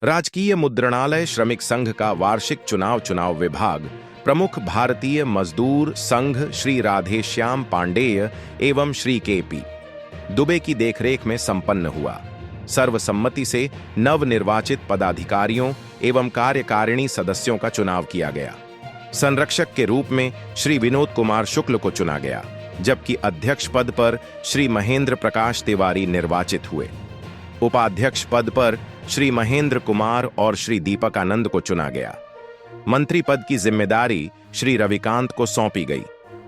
राजकीय मुद्रणालय श्रमिक संघ का वार्षिक चुनाव विभाग प्रमुख भारतीय मजदूर संघ श्री राधेश्याम पांडेय एवं श्री के.पी. दुबे की देखरेख में संपन्न हुआ। सर्वसम्मति से नवनिर्वाचित पदाधिकारियों एवं कार्यकारिणी सदस्यों का चुनाव किया गया। संरक्षक के रूप में श्री विनोद कुमार शुक्ल को चुना गया, जबकि अध्यक्ष पद पर श्री महेंद्र प्रकाश तिवारी निर्वाचित हुए। उपाध्यक्ष पद पर श्री महेंद्र कुमार और श्री दीपक आनंद को चुना गया। मंत्री पद की जिम्मेदारी श्री रविकांत को सौंपी गई,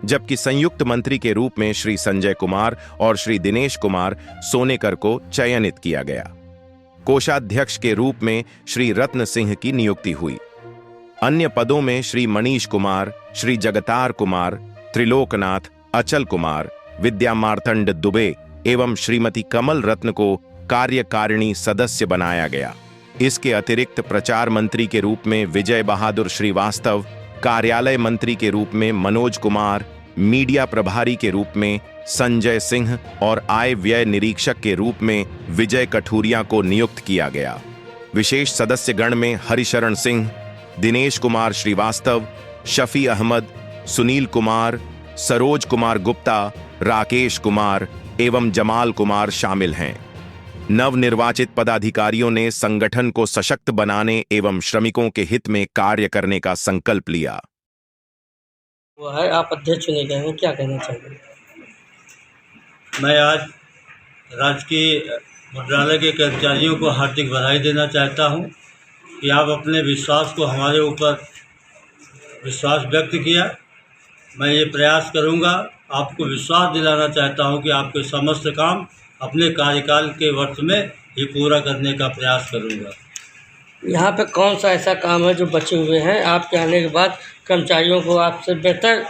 जबकि संयुक्त मंत्री के रूप में श्री संजय कुमार और श्री दिनेश कुमार सोनेकर को चयनित किया गया। कोषाध्यक्ष के रूप में श्री रत्न सिंह की नियुक्ति हुई। अन्य पदों में श्री मनीष कुमार, श्री जगतार कुमार, त्रिलोकनाथ, अचल कुमार, विद्या मार्तंड दुबे एवं श्रीमती कमल रत्न को कार्यकारिणी सदस्य बनाया गया। इसके अतिरिक्त प्रचार मंत्री के रूप में विजय बहादुर श्रीवास्तव, कार्यालय मंत्री के रूप में मनोज कुमार, मीडिया प्रभारी के रूप में संजय सिंह और आय व्यय निरीक्षक के रूप में विजय कठूरिया को नियुक्त किया गया। विशेष सदस्यगण में हरिशरण सिंह, दिनेश कुमार श्रीवास्तव, शफी अहमद, सुनील कुमार, सरोज कुमार गुप्ता, राकेश कुमार एवं जमाल कुमार शामिल हैं। नवनिर्वाचित पदाधिकारियों ने संगठन को सशक्त बनाने एवं श्रमिकों के हित में कार्य करने का संकल्प लिया। वो है, आप अध्यक्ष चुने गए हैं, क्या कहना चाहिए? मैं आज राजकीय मुद्रालय के कर्मचारियों को हार्दिक बधाई देना चाहता हूं कि आप अपने विश्वास को हमारे ऊपर विश्वास व्यक्त किया। मैं ये प्रयास करूंगा, आपको विश्वास दिलाना चाहता हूं कि आपके समस्त काम अपने कार्यकाल के वर्ष में ही पूरा करने का प्रयास करूंगा। यहाँ पे कौन सा ऐसा काम है जो बचे हुए हैं? आपके आने के बाद कर्मचारियों को आपसे बेहतर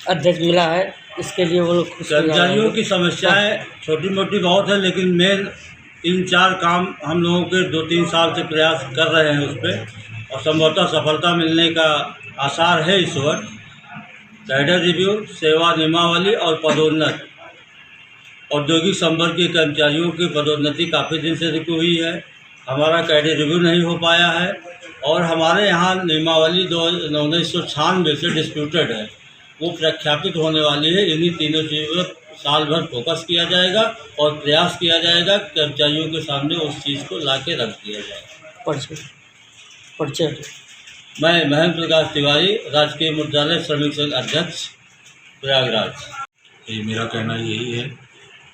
अध्यक्ष मिला है, इसके लिए वो लोग खुश हैं। कर्मचारियों की समस्याएं छोटी मोटी बहुत है, लेकिन मेन 3-4 काम हम लोगों के 2-3 साल से प्रयास कर रहे हैं उस पर, और संभवतः सफलता मिलने का आसार है इस वक्त। कैडर रिव्यू, सेवा नियमावली और पदोन्नति। औद्योगिक संवर्ग के कर्मचारियों की पदोन्नति काफ़ी दिन से रुकी हुई है। हमारा कैडर रिव्यू नहीं हो पाया है, और हमारे यहाँ नियमावली 1996 से डिस्प्यूटेड है, वो प्रख्यापित होने वाली है। इन्हीं तीनों चीज़ों पर साल भर फोकस किया जाएगा और प्रयास किया जाएगा, कर्मचारियों के सामने उस चीज़ को ला के रख दिया जाए। परिचय। मैं महेंद्र प्रकाश तिवारी, राजकीय मुद्रालय श्रमिक संघ अध्यक्ष, प्रयागराज। ये मेरा कहना यही है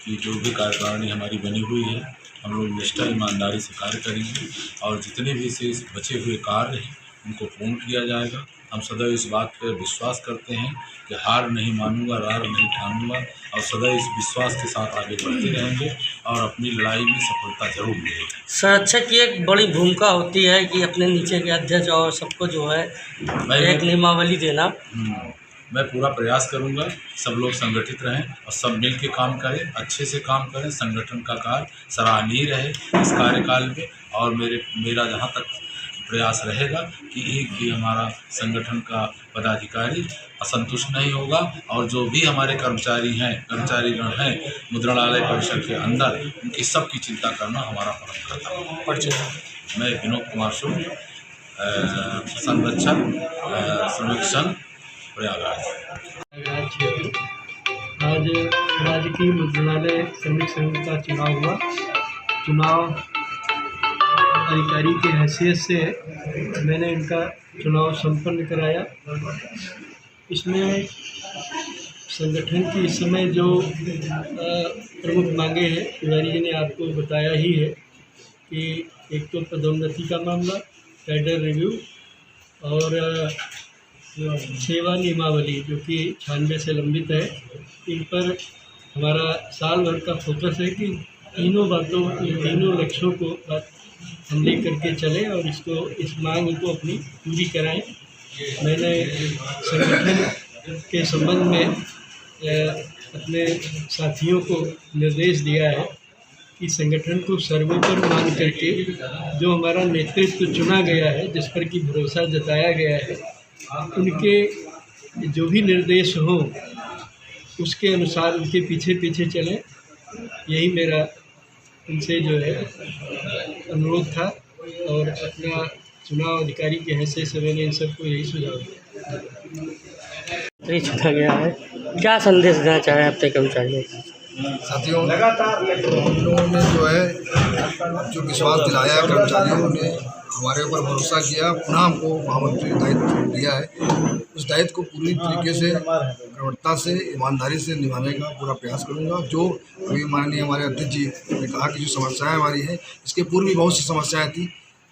कि जो भी कार्यकारिणी हमारी बनी हुई है, हम लोग निष्ठा ईमानदारी से कार्य करेंगे और जितने भी शेष बचे हुए कार्य हैं उनको पूर्ण किया जाएगा। हम सदैव इस बात पर विश्वास करते हैं कि हार नहीं मानूंगा, रार नहीं ठानूंगा, और सदैव इस विश्वास के साथ आगे बढ़ते रहेंगे और अपनी लड़ाई में सफलता जरूर मिलेगी। संरक्षक की एक बड़ी भूमिका होती है कि अपने नीचे के अध्यक्ष और सबको जो है एक नियमावली देना। मैं पूरा प्रयास करूंगा, सब लोग संगठित रहें और सब मिल के काम करें, अच्छे से काम करें, संगठन का कार्य सराहनीय रहे इस कार्यकाल में। और मेरा जहां तक प्रयास रहेगा कि एक भी हमारा संगठन का पदाधिकारी असंतुष्ट नहीं होगा, और जो भी हमारे कर्मचारीगण हैं मुद्रणालय परिषद के अंदर, उनकी सबकी चिंता करना हमारा परम कर्तव्य है। मैं विनोद कुमार शुक्ल, संरक्षक, श्रमिक संघ, प्रयागराज। आज राजकीय मुद्रणालय श्रमिक संघ का चुनाव हुआ। चुनाव अधिकारी की हैसियत से मैंने इनका चुनाव संपन्न कराया। इसमें संगठन की इस समय जो प्रमुख मांगे हैं, तिवारी जी ने आपको बताया ही है कि एक तो पदोन्नति का मामला, कैडर रिव्यू और सेवा नियमावली जो कि 96 से लंबित है, इन पर हमारा साल भर का फोकस है कि तीनों लक्ष्यों को हम ले करके चलें और इस मांग को अपनी पूरी कराएं। मैंने संगठन के संबंध में अपने साथियों को निर्देश दिया है कि संगठन को सर्वोपरि मान करके जो हमारा नेतृत्व चुना गया है, जिस पर कि भरोसा जताया गया है, उनके जो भी निर्देश हो उसके अनुसार उनके पीछे पीछे चलें। यही मेरा उनसे जो है अनुरोध था। और अपना चुनाव अधिकारी के हैसियत से मैंने इन सबको यही सुझाव दिया। चुना गया है, क्या संदेश देना चाहे अपने कर्मचारियों को? साथियों, हम लोगों ने जो है जो विश्वास दिलाया है, कर्मचारियों ने हमारे ऊपर भरोसा किया, पुनः हमको महामंत्री दायित्व दिया है। उस दायित्व को पूरी तरीके से प्रवृत्ता से, ईमानदारी से निभाने का पूरा प्रयास करूंगा। जो अभी माननीय हमारे अध्यक्ष जी ने कहा कि जो समस्याएं हमारी हैं, इसके पूर्व भी बहुत सी समस्याएं थी।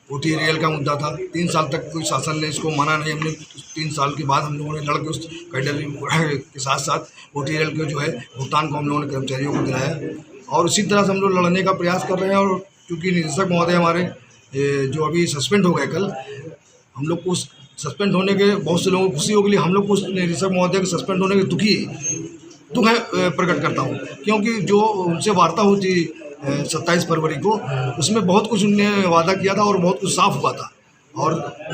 ओटी रेल का मुद्दा था, 3 साल तक कोई शासन ने इसको माना नहीं। हमने 3 साल के बाद हम लोगों ने लड़ के उस कैडर के साथ साथ ओटी रेल के जो है भुगतान को हम लोगों ने कर्मचारियों को दिलाया और उसी तरह से हम लोग लड़ने का प्रयास कर रहे हैं। और चूँकि निदेशक महोदय हमारे जो अभी सस्पेंड हो गए, कल हम लोग को सस्पेंड होने के बहुत से लोगों को खुशी होगी, हम लोग को निदेशक महोदय के सस्पेंड होने के दुख प्रकट करता हूँ, क्योंकि जो उनसे वार्ता हुई थी 27 फरवरी को, उसमें बहुत कुछ उनने वादा किया था और बहुत कुछ साफ हुआ था। और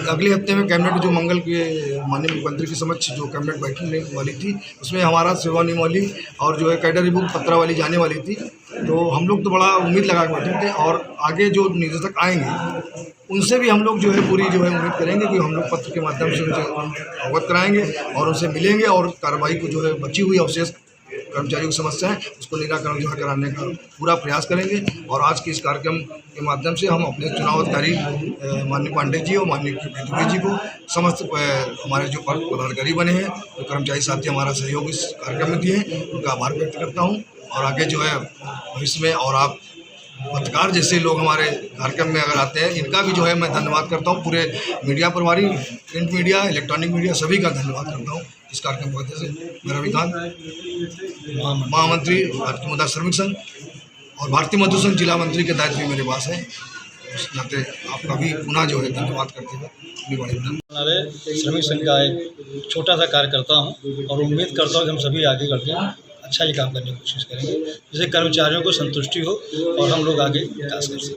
अगले हफ्ते में कैबिनेट जो मंगल के माननीय मुख्यमंत्री के समक्ष जो कैबिनेट बैठने वाली थी, उसमें हमारा सेवा नियमावली और जो है कैडर रिव्यू पत्रावली जाने वाली थी। तो हम लोग तो बड़ा उम्मीद लगा के बैठे थे और आगे जो निदेशक आएंगे उनसे भी हम लोग जो है पूरी जो है उम्मीद करेंगे कि हम लोग पत्र के माध्यम से उनसे अवगत कराएंगे और उनसे मिलेंगे और कार्रवाई को जो है बची हुई अवशेष कर्मचारियों की समस्या है उसको निराकरण जो है कराने का पूरा प्रयास करेंगे। और आज के इस कार्यक्रम के माध्यम से हम अपने चुनाव अधिकारी माननीय पांडे जी और माननीय दुबे जी को, समस्त हमारे जो पदाधिकारी बने हैं, जो कर्मचारी साथी हमारा सहयोग इस कार्यक्रम में दिए हैं, उनका आभार व्यक्त करता हूँ। और आगे जो है भविष्य में और आप पत्रकार जैसे लोग हमारे कार्यक्रम में अगर आते हैं, इनका भी जो है मैं धन्यवाद करता हूँ। पूरे मीडिया प्रभारी, प्रिंट मीडिया, इलेक्ट्रॉनिक मीडिया सभी का धन्यवाद करता हूँ इस कार्यक्रम की वजह से। मेरा विधान महामंत्री भारतीय मुद्रा श्रमिक संघ और भारतीय मजदूर संघ जिला मंत्री के दायित्व भी मेरे पास है। उस नाते आपका भी पुनः जो है धन्यवाद करते हुए अपनी बड़ी हमारे श्रमिक संघ का एक छोटा सा कार्यकर्ता हूँ और उम्मीद करता हूँ कि हम सभी आगे करके अच्छा ही काम करने की कोशिश करेंगे, जिससे कर्मचारियों को संतुष्टि हो और हम लोग आगे विकास कर सकें।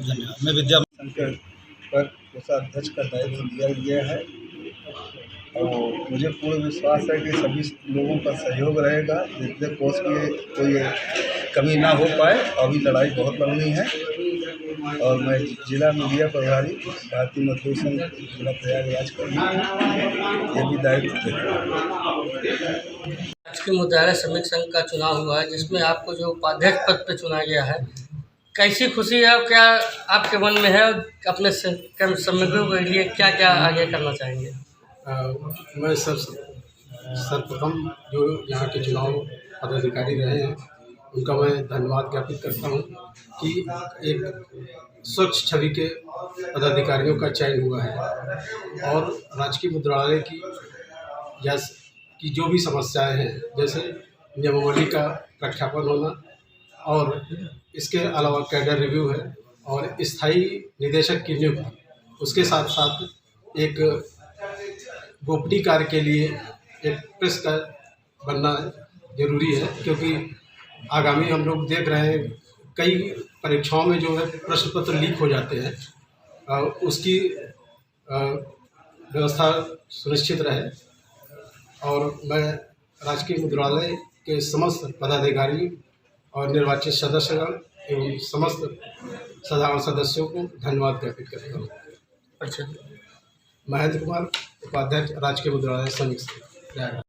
धन्यवाद। मैं विद्या पर कोषाध्यक्ष का दायित्व दिया गया है और मुझे पूर्ण विश्वास है कि सभी लोगों का सहयोग रहेगा, जिससे कोष की कोई कमी ना हो पाए। अभी लड़ाई बहुत लंबी है और मैं जिला मीडिया प्रभारी भारतीय मजदूर संघ जिला प्रयागराज का ये भी दायित्व देता हूँ। आज के मुद्दा श्रमिक संघ का चुनाव हुआ है, जिसमें आपको जो उपाध्यक्ष पद पर चुना गया है, कैसी खुशी है और क्या आपके मन में है? अपने श्रमिकों के लिए क्या क्या आगे करना चाहेंगे? मैं सर्वप्रथम जो यहाँ के चुनाव पदाधिकारी रहे हैं उनका मैं धन्यवाद ज्ञापित करता हूँ कि एक स्वच्छ छवि के पदाधिकारियों का चयन हुआ है और राजकीय मुद्रालय की जो भी समस्याएं हैं, जैसे नियमावली का प्रख्यापन होना और इसके अलावा कैडर रिव्यू है और स्थायी निदेशक की नियुक्ति, उसके साथ साथ एक गोपनीय कार्य के लिए एक प्रेस का बनना जरूरी है, क्योंकि आगामी हम लोग देख रहे हैं कई परीक्षाओं में जो है प्रश्न पत्र लीक हो जाते हैं, उसकी व्यवस्था सुनिश्चित रहे। और मैं राजकीय मुद्रालय के समस्त पदाधिकारी और निर्वाचित सदस्यगण एवं समस्त साधारण सदस्यों को धन्यवाद ज्ञापित करता हूँ। अच्छा, महेंद्र कुमार, उपाध्यक्ष राजकीय मुद्रालय श्रमिक संघ।